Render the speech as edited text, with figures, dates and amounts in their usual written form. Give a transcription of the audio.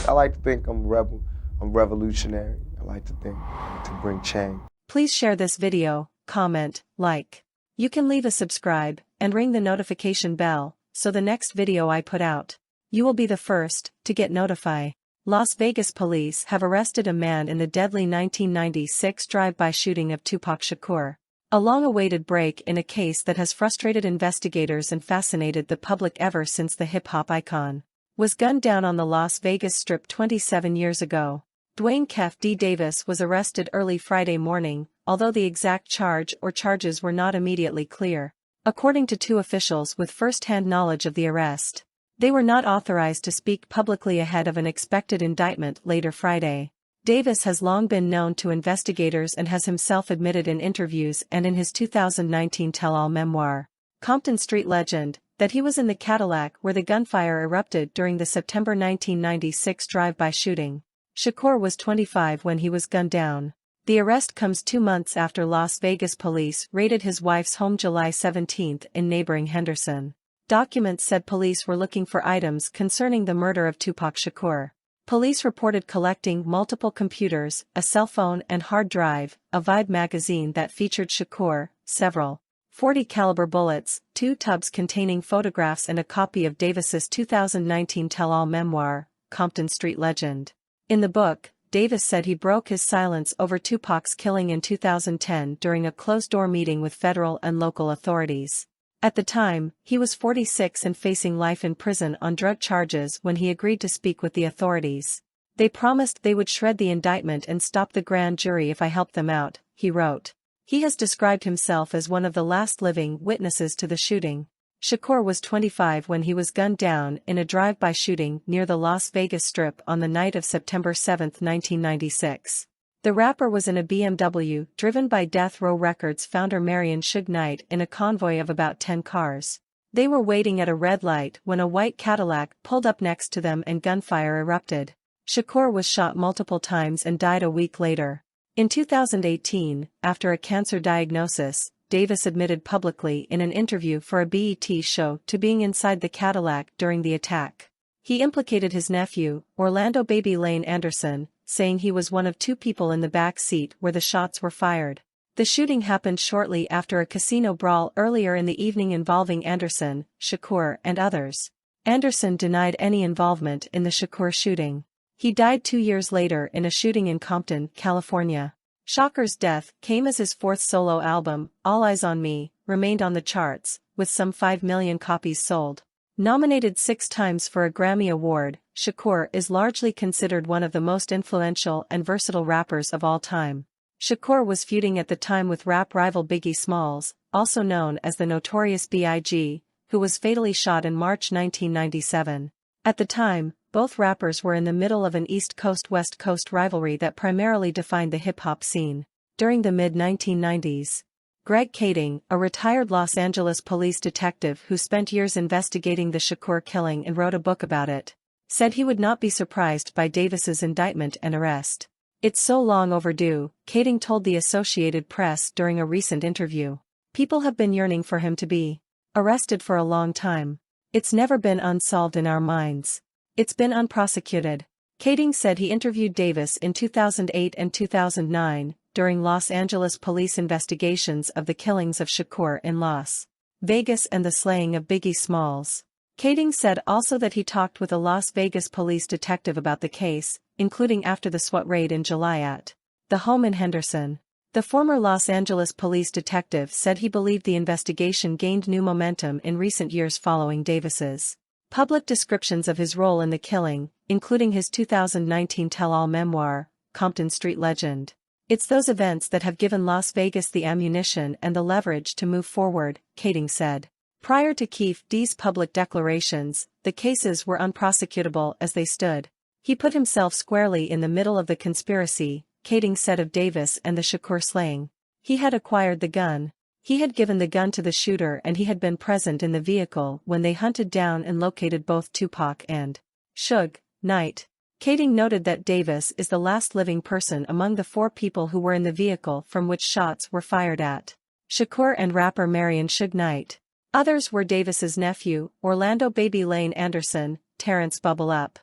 I like to think I'm a rebel. I'm revolutionary. I like to think to bring change. Please share this video, comment, like. You can leave a subscribe, and ring the notification bell, so the next video I put out, you will be the first to get notified. Las Vegas police have arrested a man in the deadly 1996 drive-by shooting of Tupac Shakur. A long-awaited break in a case that has frustrated investigators and fascinated the public ever since the hip-hop icon was gunned down on the Las Vegas Strip 27 years ago. Dwayne "Kef" D. Davis was arrested early Friday morning, although the exact charge or charges were not immediately clear. According to two officials with first-hand knowledge of the arrest, they were not authorized to speak publicly ahead of an expected indictment later Friday. Davis has long been known to investigators and has himself admitted in interviews and in his 2019 tell-all memoir, Compton Street Legend, that he was in the Cadillac where the gunfire erupted during the September 1996 drive-by shooting. Shakur was 25 when he was gunned down. The arrest comes 2 months after Las Vegas police raided his wife's home July 17 in neighboring Henderson. Documents said police were looking for items concerning the murder of Tupac Shakur. Police reported collecting multiple computers, a cell phone and hard drive, a Vibe magazine that featured Shakur, several .40 caliber bullets, 2 tubs containing photographs and a copy of Davis's 2019 tell-all memoir, Compton Street Legend. In the book, Davis said he broke his silence over Tupac's killing in 2010 during a closed-door meeting with federal and local authorities. At the time, he was 46 and facing life in prison on drug charges when he agreed to speak with the authorities. They promised they would shred the indictment and stop the grand jury if I helped them out, he wrote. He has described himself as one of the last living witnesses to the shooting. Shakur was 25 when he was gunned down in a drive-by shooting near the Las Vegas Strip on the night of September 7, 1996. The rapper was in a BMW driven by Death Row Records founder Marion Suge Knight in a convoy of about 10 cars. They were waiting at a red light when a white Cadillac pulled up next to them and gunfire erupted. Shakur was shot multiple times and died a week later. In 2018, after a cancer diagnosis, Davis admitted publicly in an interview for a BET show to being inside the Cadillac during the attack. He implicated his nephew, Orlando "Baby" Lane Anderson, saying he was one of 2 people in the back seat where the shots were fired. The shooting happened shortly after a casino brawl earlier in the evening involving Anderson, Shakur and others. Anderson denied any involvement in the Shakur shooting. He died 2 years later in a shooting in Compton, California. Shakur's death came as his 4th solo album, All Eyes on Me, remained on the charts, with some 5 million copies sold. Nominated 6 times for a Grammy Award, Shakur is largely considered one of the most influential and versatile rappers of all time. Shakur was feuding at the time with rap rival Biggy Smalls, also known as the Notorious B.I.G., who was fatally shot in March 1997. At the time, both rappers were in the middle of an East Coast-West Coast rivalry that primarily defined the hip-hop scene. During the mid-1990s, Greg Kading, a retired Los Angeles police detective who spent years investigating the Shakur killing and wrote a book about it, said he would not be surprised by Davis's indictment and arrest. "It's so long overdue," Kading told the Associated Press during a recent interview. "People have been yearning for him to be arrested for a long time. It's never been unsolved in our minds. It's been unprosecuted." Kading said he interviewed Davis in 2008 and 2009, during Los Angeles police investigations of the killings of Shakur in Las Vegas and the slaying of Biggy Smalls. Kading said also that he talked with a Las Vegas police detective about the case, including after the SWAT raid in July at the home in Henderson. The former Los Angeles police detective said he believed the investigation gained new momentum in recent years following Davis's public descriptions of his role in the killing, including his 2019 tell-all memoir, Compton Street Legend. "It's those events that have given Las Vegas the ammunition and the leverage to move forward," Kading said. Prior to Kef D's public declarations, the cases were unprosecutable as they stood. "He put himself squarely in the middle of the conspiracy," Kading said of Davis and the Shakur slaying. "He had acquired the gun. He had given the gun to the shooter and he had been present in the vehicle when they hunted down and located both Tupac and Suge Knight." Kading noted that Davis is the last living person among the 4 people who were in the vehicle from which shots were fired at Shakur and rapper Marion Suge Knight. Others were Davis's nephew, Orlando "Baby" Lane Anderson, Terrence "Bubble Up"